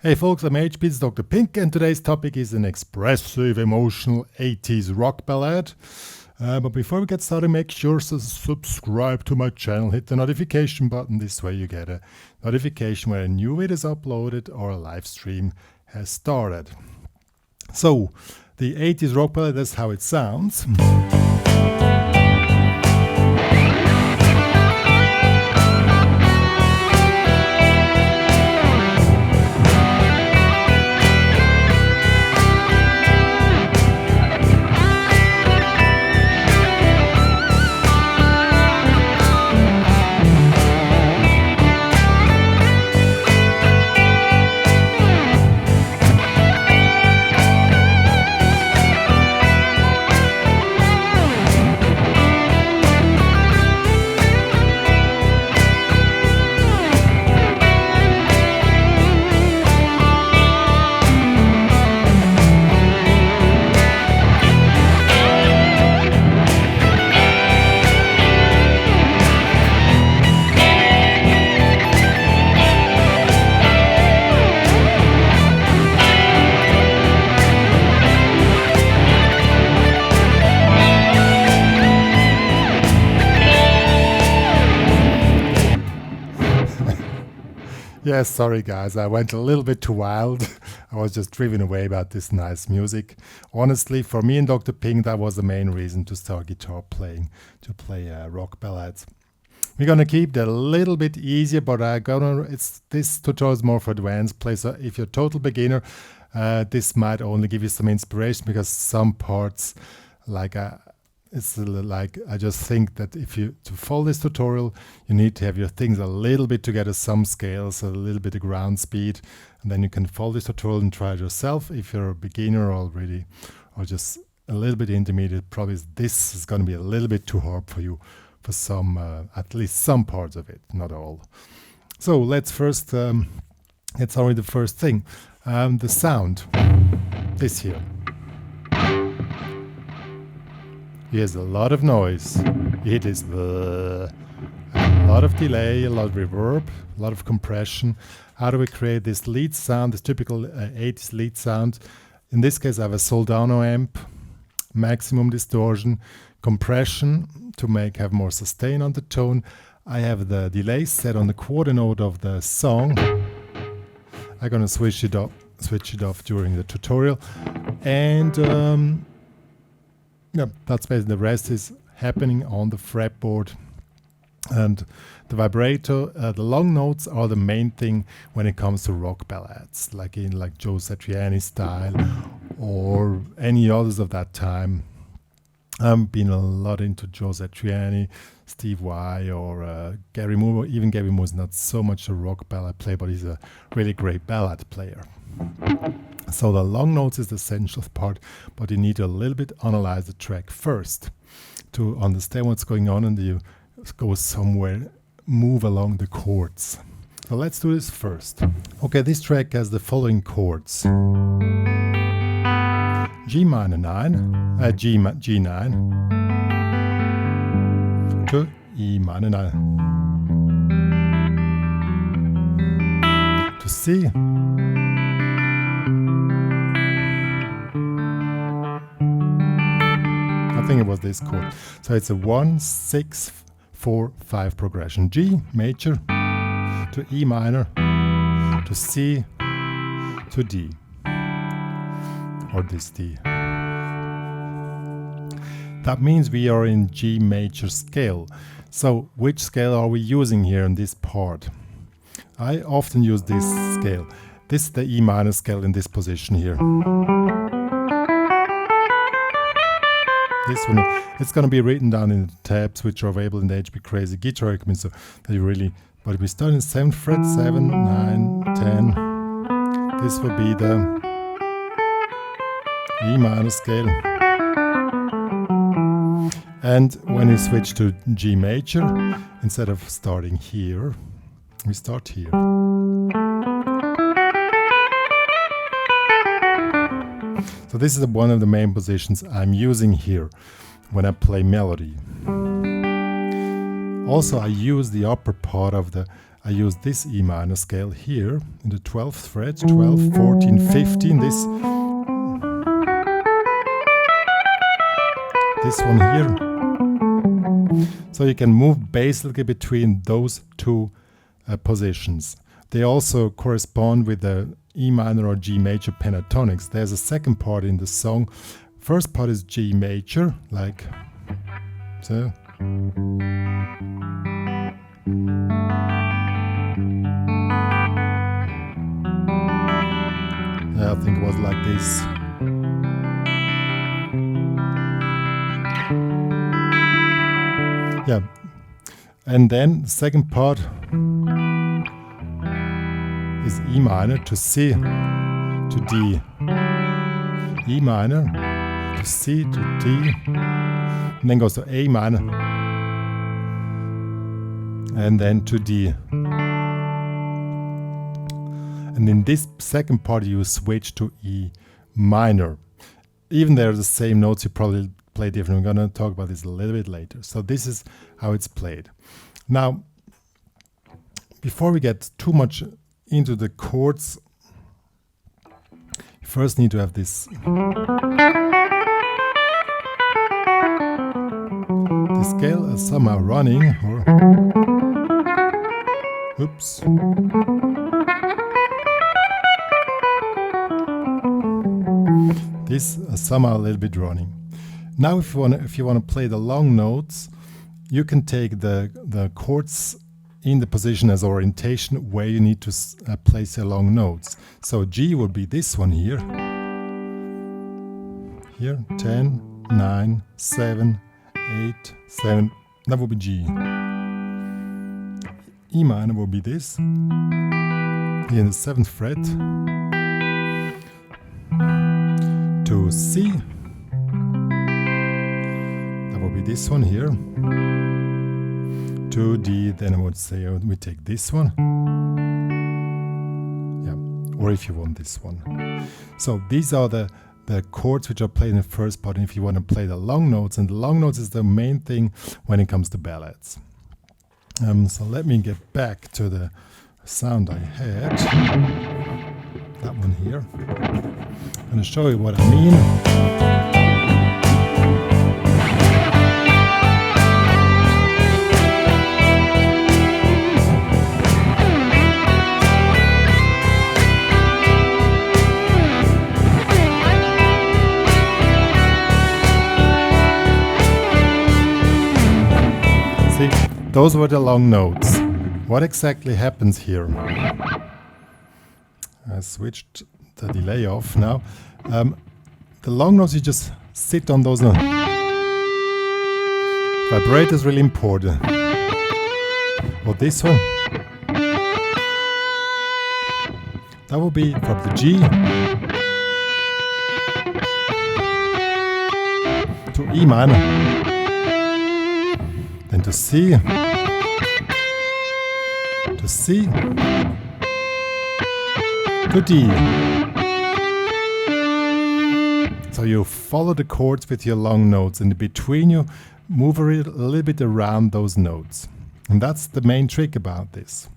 Hey folks, I'm HP's Dr. Pink, and today's topic is an expressive, emotional 80s rock ballad. But before we get started, make sure to subscribe to my channel, hit the notification button. This way you get a notification when a new video is uploaded or a live stream has started. So, the 80s rock ballad, that's how it sounds. Yes, sorry guys, I went a little bit too wild. I was just driven away about this nice music. Honestly, for me and Dr. Pink, that was the main reason to start guitar playing, to play rock ballads. We're gonna keep that a little bit easier, but this tutorial is more for advanced players. So if you're a total beginner, this might only give you some inspiration, because some parts, it's like, I just think that to follow this tutorial, you need to have your things a little bit together, some scales, a little bit of ground speed, and then you can follow this tutorial and try it yourself. If you're a beginner already, or just a little bit intermediate, probably this is going to be a little bit too hard for you, for some, at least some parts of it, not all. So let's first, it's already the first thing, the sound, this here. Here's a lot of noise. You hear this, a lot of delay, a lot of reverb, a lot of compression. How do we create this lead sound, this typical 80s lead sound? In this case, I have a Soldano amp, maximum distortion, compression to have more sustain on the tone. I have the delay set on the quarter note of the song. I'm gonna switch it off during the tutorial, and yeah, that's basically, the rest is happening on the fretboard. And the vibrato, the long notes are the main thing when it comes to rock ballads, like Joe Satriani style or any others of that time. I've been a lot into Joe Satriani, Steve Vai, or Gary Moore. Even Gary Moore is not so much a rock ballad player, but he's a really great ballad player. So the long notes is the essential part, but you need to a little bit analyze the track first to understand what's going on, and you go somewhere, move along the chords. So let's do this first. Okay, this track has the following chords: G minor 9, G9 to E minor 9 to C. I think it was this chord. So it's a 1, 6, 4, 5 progression. G major to E minor to C to D, or this D. That means we are in G major scale. So which scale are we using here in this part? I often use this scale. This is the E minor scale in this position here. This one, it's going to be written down in the tabs which are available in the HPCrazy guitar recommend, so that you really, but we start in 7th fret, 7, 9, 10. This will be the E minor scale. And when we switch to G major, instead of starting here, we start here. So this is one of the main positions I'm using here when I play melody. Also, I use the upper part of the I use this E minor scale here in the 12th fret, 12, 14, 15, this one here. So you can move basically between those two positions. They also correspond with the E minor or G major pentatonics. There's a second part in the song. First part is G major, like so. Yeah, I think it was like this. Yeah, and then the second part is E minor to C to D, E minor to C to D, and then goes to A minor, and then to D. And in this second part you switch to E minor. Even they're the same notes, you probably play different. We're going to talk about this a little bit later. So this is how it's played. Now, before we get too much into the chords, you first need to have this scale somehow running, or oops. This somehow a little bit running. Now if you want to play the long notes, you can take the chords in the position as orientation where you need to place your long notes. So G would be this one here. Here, 10, 9, 7, 8, 7. That would be G. E minor would be this. Here in the 7th fret. To C. That would be this one here. To D, then I would say we take this one. Yeah, or if you want this one. So these are the chords which are played in the first part, and if you want to play the long notes, and the long notes is the main thing when it comes to ballads. So let me get back to the sound I had. That one here. I'm going to show you what I mean. See, those were the long notes. What exactly happens here? I switched the delay off now. The long notes, you just sit on those notes. Vibrato is really important. Or this one. That will be from the G to E minor. Then to C. To C. To D. So you follow the chords with your long notes, and in between you move a little bit around those notes. And that's the main trick about this.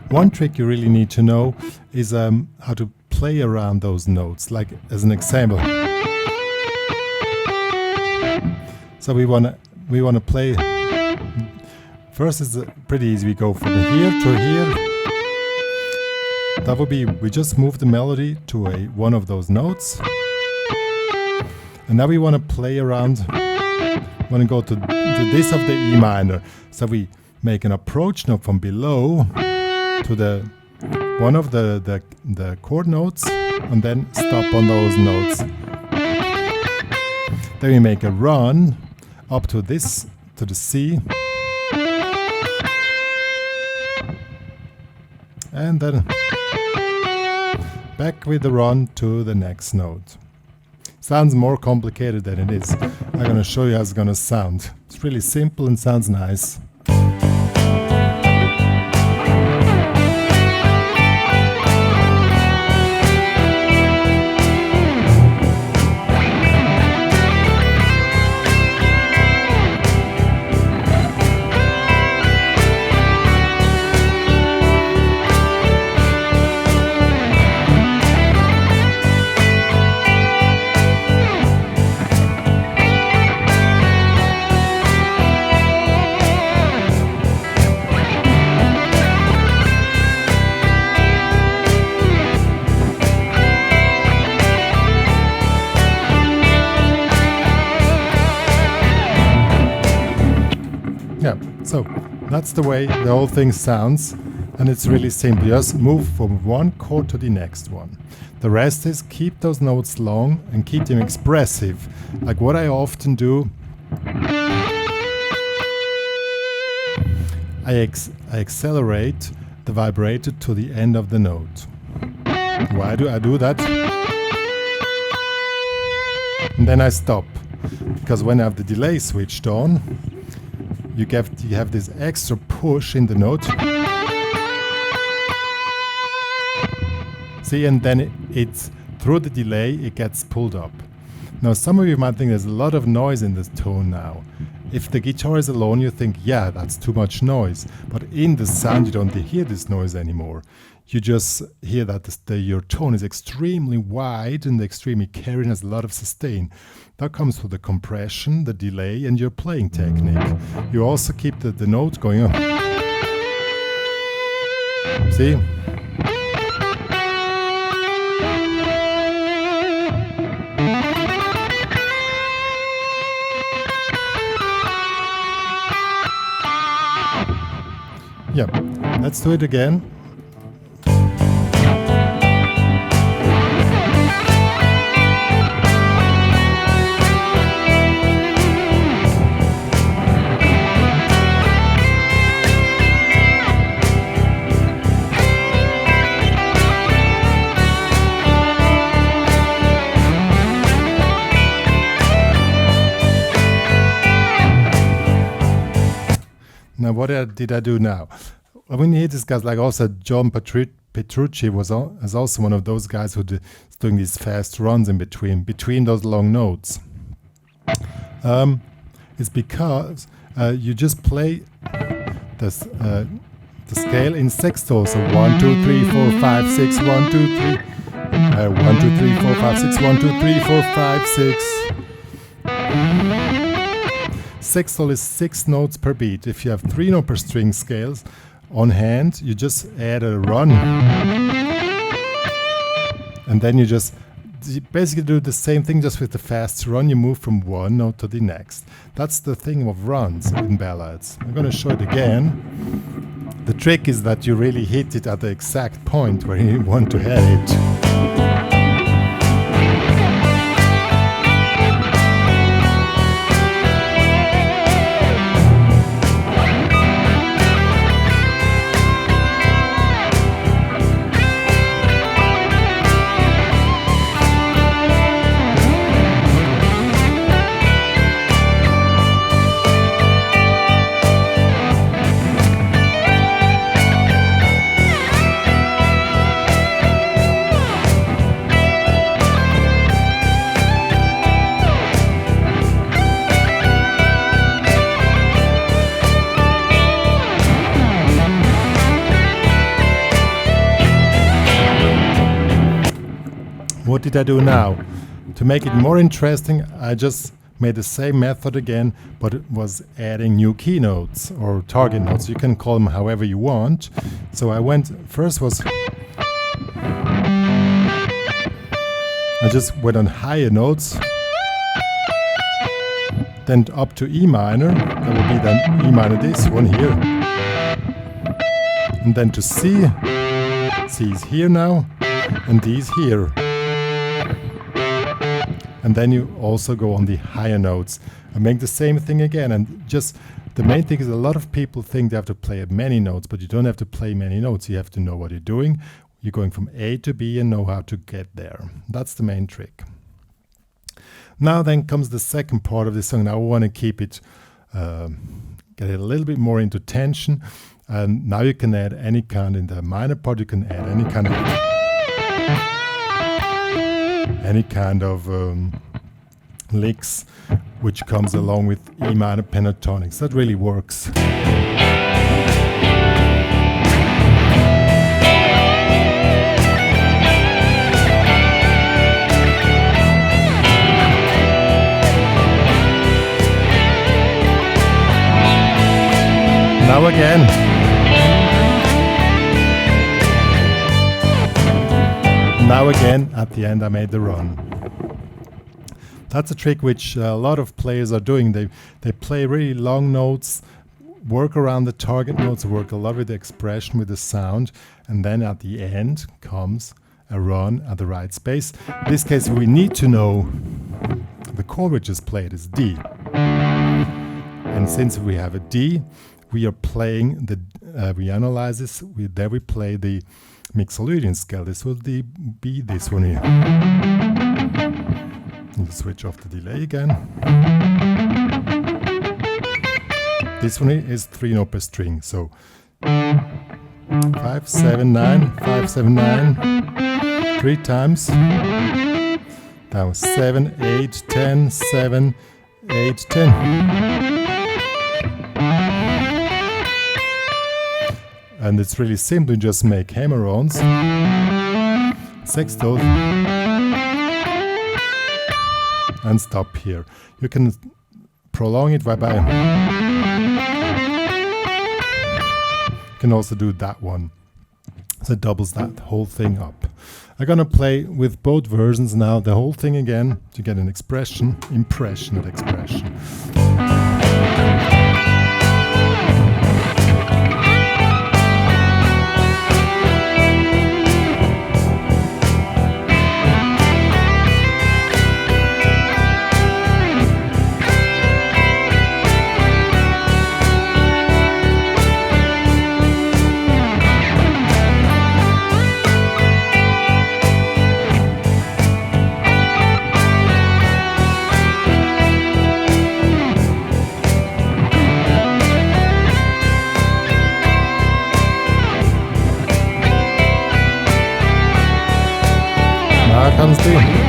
One trick you really need to know is how to play around those notes, like as an example. So we wanna play. First it's pretty easy. We go from here to here. That would be, we just move the melody to one of those notes. And now we want to play around, want to go to this of the E minor. So we make an approach note from below to the one of the chord notes, and then stop on those notes. Then we make a run up to this, to the C. And then back with the run to the next note. Sounds more complicated than it is. I'm going to show you how it's going to sound. It's really simple and sounds nice. Yeah, so that's the way the whole thing sounds, and it's really simple. You just move from one chord to the next one. The rest is keep those notes long and keep them expressive. Like what I often do, I accelerate the vibrato to the end of the note. Why do I do that? And then I stop, because when I have the delay switched on, you have this extra push in the note. See, and then it's through the delay it gets pulled up. Now some of you might think there's a lot of noise in this tone now. If the guitar is alone, you think, yeah, that's too much noise. But in the sound, you don't hear this noise anymore. You just hear that your tone is extremely wide and extremely carrying, has a lot of sustain. That comes with the compression, the delay, and your playing technique. You also keep the note going on. See? Yeah, let's do it again. Now, what did I do now? When you hear these guys, like also John Petrucci is also one of those guys who is doing these fast runs in between those long notes. It's because you just play the scale in sextole. So 1, 2, 3, 4, 5, 6, 1, 2, 3. 1, 2, 3, 4, 5, 6, 1, 2, 3, 4, 5, 6. Sextole is 6 notes per beat. If you have 3 note per string scales on hand, you just add a run. And then you basically do the same thing just with the fast run. You move from one note to the next. That's the thing of runs in ballads. I'm going to show it again. The trick is that you really hit it at the exact point where you want to hit it. What did I do now? To make it more interesting, I just made the same method again, but it was adding new keynotes or target notes. You can call them however you want. So I just went on higher notes, then up to E minor. That will be then E minor, this one here. And then to C. C is here now, and D is here. And then you also go on the higher notes and make the same thing again. And just the main thing is a lot of people think they have to play many notes, but you don't have to play many notes. You have to know what you're doing. You're going from A to B and know how to get there. That's the main trick. Now then comes the second part of the song. Now I want to keep it, get it a little bit more into tension. And now you can add any kind, in the minor part you can add any kind of licks which comes along with E minor pentatonics. That really works. Now again. Now again, at the end I made the run. That's a trick which a lot of players are doing. They play really long notes work around the target notes, work a lot with the expression, with the sound, and then at the end comes a run at the right space. In this case, we need to know the chord we just played is D. And since we have a D, we are playing the, we analyze this, we play the Mixolydian scale. This will be this one here. We'll switch off the delay again. This one is 3 note per string, so 5, 7, 9, 5, 7, 9, 3 times. Now 7, 8, 10, 7, 8, 10. And it's really simple, you just make hammer-ons, sextuple, and stop here. You can prolong it by you can also do that one, so it doubles that whole thing up. I'm gonna play with both versions now, the whole thing again, to get an impression, not expression. Comes the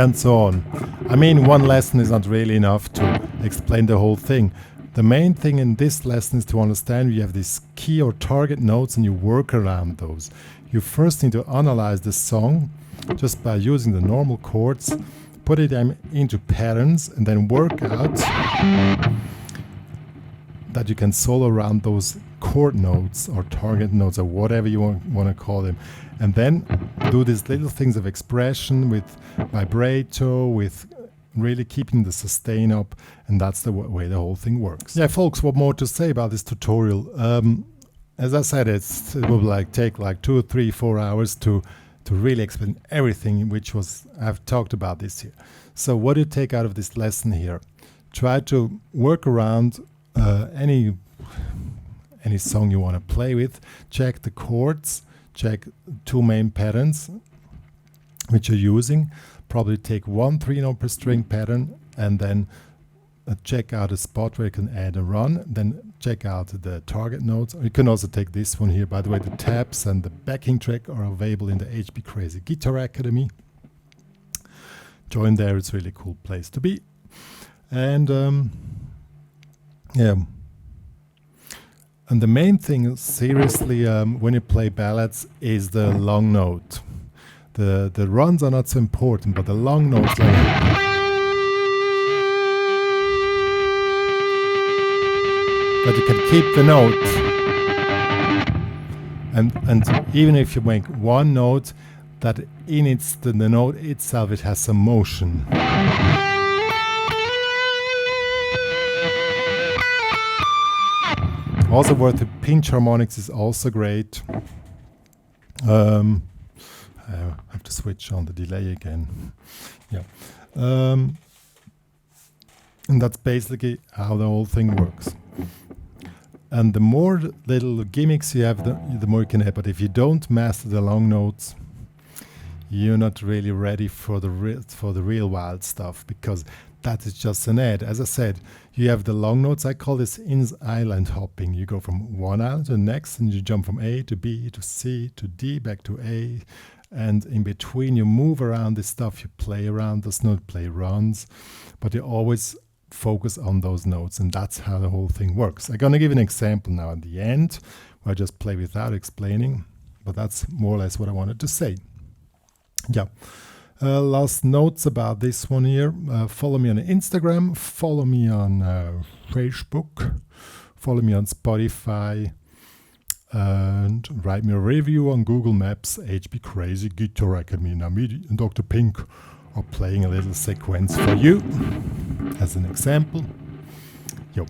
and so on. I mean, one lesson is not really enough to explain the whole thing. The main thing in this lesson is to understand you have these key or target notes and you work around those. You first need to analyze the song just by using the normal chords, put it into patterns, and then work out that you can solo around those chord notes or target notes or whatever you want to call them, and then do these little things of expression with vibrato, with really keeping the sustain up, and that's the way the whole thing works. Yeah, folks, what more to say about this tutorial? As I said, it will take 2, 3, 4 hours to really explain everything which I've talked about this here. So what do you take out of this lesson here? Try to work around any song you want to play with. Check the chords, check 2 main patterns which you're using. Probably take 1 3-note per string pattern, and then check out a spot where you can add a run. Then check out the target notes. You can also take this one here. By the way, the tabs and the backing track are available in the HPCrazy Guitar Academy. Join there, it's a really cool place to be. And yeah. And the main thing, seriously, when you play ballads, is the long note. The runs are not so important, but the long notes, that you can keep the note, and even if you make one note, that in the note itself, it has some motion. Also worth the pinch harmonics is also great. I have to switch on the delay again. Yeah. And that's basically how the whole thing works. And the more little gimmicks you have, the more you can have. But if you don't master the long notes, you're not really ready for the real wild stuff, because that is just an ad. As I said, you have the long notes. I call this island hopping. You go from one island to the next, and you jump from A to B to C to D, back to A. And in between, you move around this stuff. You play around this note, play runs. But you always focus on those notes, and that's how the whole thing works. I'm gonna give an example now at the end where I just play without explaining, but that's more or less what I wanted to say. Yeah. Last notes about this one here. Follow me on Instagram, follow me on Facebook, follow me on Spotify, and write me a review on Google Maps, HPCrazy Guitar Academy. Now me and Dr. Pink are playing a little sequence for you as an example. Yo.